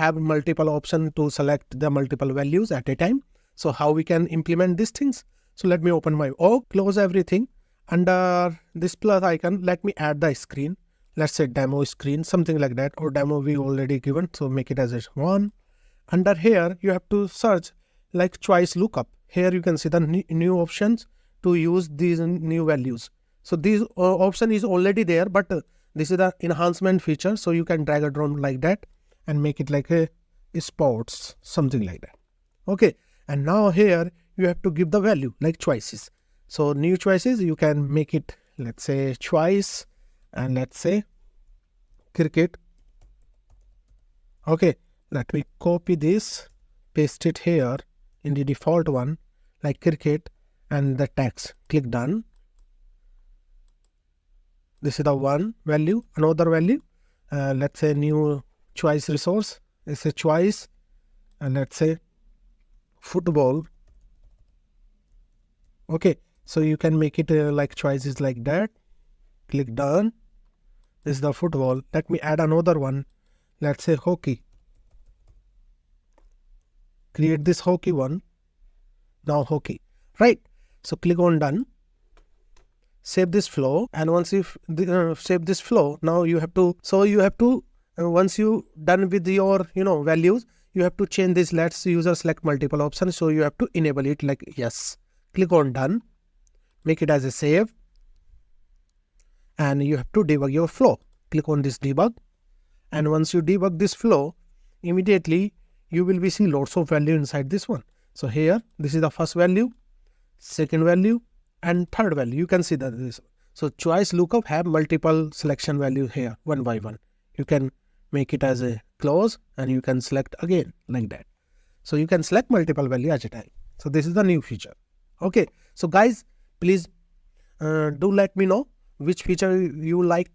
have multiple options to select the multiple values at a time. So how we can implement these things? So let me open my org, close everything. Under this plus icon, let me add the screen. Let's say demo screen, something like that, or demo we already given. So make it as a one. Under here, you have to search like choice lookup. Here you can see the new options to use these new values. So this option is already there, but this is the enhancement feature. So you can drag it around like that and make it like a sports, something like that. Okay. And now here you have to give the value like choices. So new choices, you can make it, let's say choice, and let's say cricket. Okay. Let me copy this, paste it here in the default one like cricket and the text. Click done. This is the one value, another value. Let's say new choice resource. It's a choice, and let's say football. Okay, so you can make it like choices like that. Click done. This is the football. Let me add another one. Let's say hockey. Create this hockey one. Now hockey, right? So click on done. Save this flow, and once you save this flow, now you have to. So you have to once you done with your values, you have to change this. Let's user select multiple options. So you have to enable it like yes. Click on done. Make it as a save, and you have to debug your flow. Click on this debug, and once you debug this flow, immediately you will be seeing lots of value inside this one. So here, this is the first value, second value, and third value. You can see that this. So choice lookup have multiple selection value here one by one. You can make it as a close, and you can select again like that. So you can select multiple value at a time. So this is the new feature. Okay. So guys, please do let me know which feature you like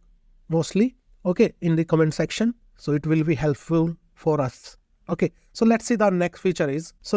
mostly. Okay, in the comment section. So it will be helpful for us. Okay. So let's see the next feature is. So